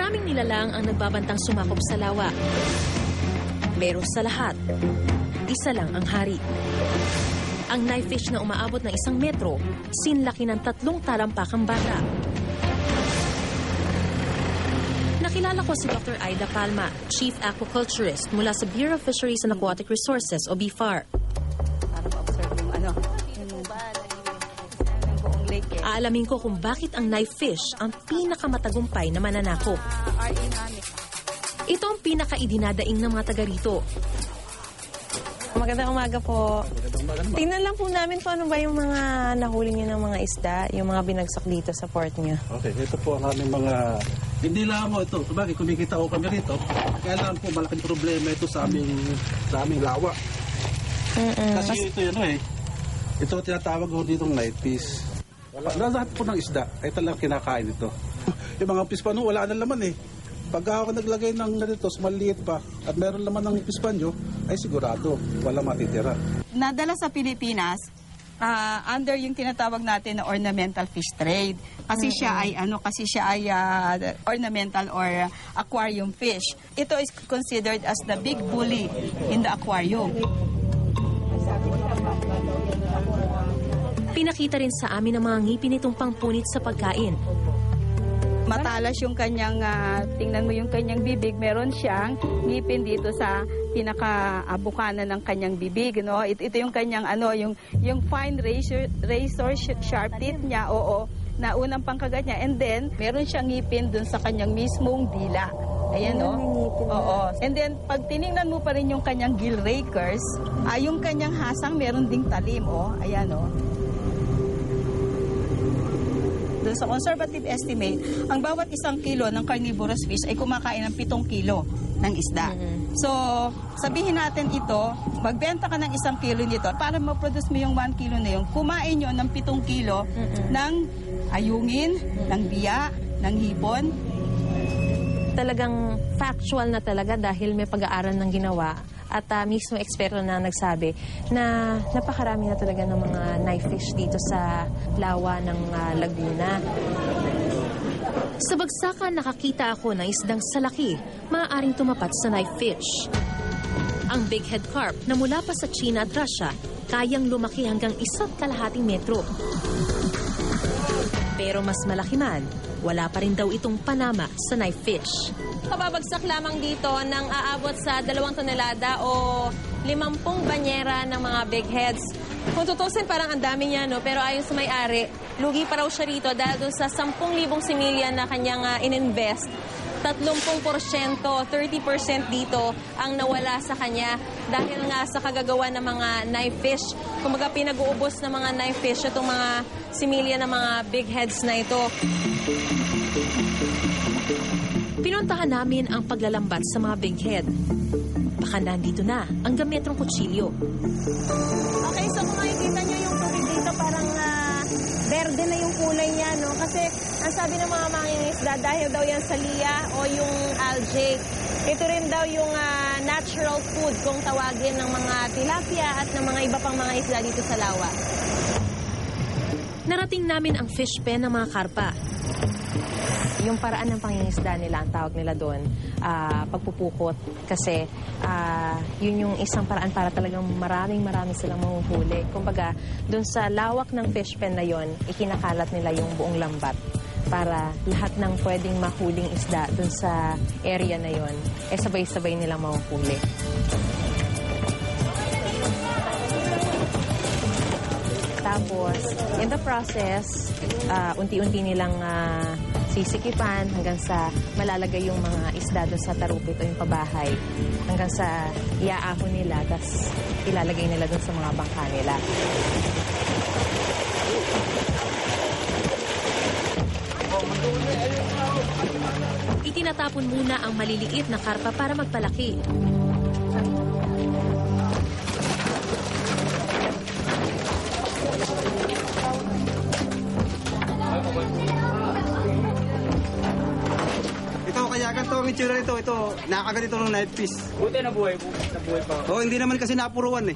Maraming nilalang ang nagbabantang sumakop sa lawa. Pero sa lahat, isa lang ang hari. Ang knife fish na umaabot ng 1 metro, sinlaki ng 3 talampakang bata. Nakilala ko si Dr. Aida Palma, Chief Aquaculturist mula sa Bureau of Fisheries and Aquatic Resources o BFAR. Para ma-observe yung buong lake. Aalamin ko kung bakit ang knife fish ang pinakamatagumpay na mananakop. Ito ang pinaka-idinadaing ng mga taga rito. Magandang umaga po. Tingnan lang po namin kung ano ba yung mga nahuli niyo ng mga isda, yung mga binagsak dito sa port niyo. Okay, ito po ang aming mga... Hindi lang mo ito. Sabagay, kumikita ko kami rito. Kaya lang po, malaking problema ito sa aming lawa. Kasi ito yun ito tinatawag ko ditong night fish. Lahat po ng isda, ay talagang kinakain ito. Yung mga fish pa wala na laman Pag ako naglagay ng ganito, maliit pa, at meron laman ng fish pa ay sigurado, wala matitira. Nadala sa Pilipinas, under yung tinatawag natin na ornamental fish trade. Kasi siya ay ornamental or aquarium fish. Ito is considered as the big bully in the aquarium. Pinakita rin sa amin ang mga ngipin nitong pangpunit sa pagkain. Matalas yung kanyang, tingnan mo yung kanyang bibig, meron siyang ngipin dito sa pinaka-abukana ng kanyang bibig, no? Ito yung kanyang, yung fine razor sharp teeth niya, na unang pangkagat niya. And then, meron siyang ngipin dun sa kanyang mismong dila. Ayan, no? Oo. And then, pag tinignan mo pa rin yung kanyang gill rakers, yung kanyang hasang meron ding talim, ayan, Doon sa conservative estimate, ang bawat 1 kilo ng carnivorous fish ay kumakain ng 7 kilo ng isda. So, sabihin natin ito, magbenta ka ng 1 kilo nito, para ma-produce mo yung 1 kilo na yun, kumain nyo ng 7 kilo ng ayungin, ng biya, ng hipon. Talagang factual na talaga dahil may pag-aaral ng ginawa at mismo eksperto na nagsabi na napakarami na talaga ng mga knife fish dito sa lawa ng Laguna. Sa bagsakan nakakita ako ng isdang salaki, maaaring tumapat sa knife fish. Ang big head carp na mula pa sa China at Russia, kayang lumaki hanggang 1.5 metro. Pero mas malaki man, wala pa rin daw itong panama sa knife fish. Kababagsak lamang dito ng aabot sa 2 tonelada o 50 banyera ng mga big heads. Kung tutusin, parang ang dami niya, pero ayon sa may-ari, lugi pa raw siya rito dahil doon sa 10,000 similya na kanyang ininvest. 30%, 30% dito ang nawala sa kanya dahil nga sa kagagawa ng mga knife fish. Kumbaga pinag-uubos ng mga knife fish itong mga similya ng mga big heads na ito. Pinuntahan namin ang paglalambat sa mga big head. Baka nandito na ang gametrong kutsilyo. Okay, so kung makikita nyo yung tubig dito, parang berde na yung kulay niya, no? Kasi ang sabi ng mga mangingisda, dahil daw yan sa liya o yung algae. Ito rin daw yung natural food kung tawagin ng mga tilapia at ng mga iba pang mga isda dito sa lawa. Narating namin ang fish pen ng mga karpa. Yung paraan ng pangingisda nila, ang tawag nila doon, pagpupukot. Kasi yun yung isang paraan para talagang marami silang mahuhuli. Kumbaga, doon sa lawak ng fish pen na yon, ikinakalat nila yung buong lambat para lahat ng pwedeng mahuling isda doon sa area na yon, sabay-sabay nilang mahuhuli. Tapos, in the process, unti-unti nilang sisikipan hanggang sa malalagay yung mga isda doon sa tarupit o yung pabahay. Hanggang sa iaahon nila, tapos ilalagay nila doon sa mga bangka nila. Itinatapon muna ang maliliit na karpa para magpalaki. Kaya ganito ang itsura nito, nakakaganito ng night fish. Buti nabuhay po, nabuhay pa. Hindi naman kasi napuruan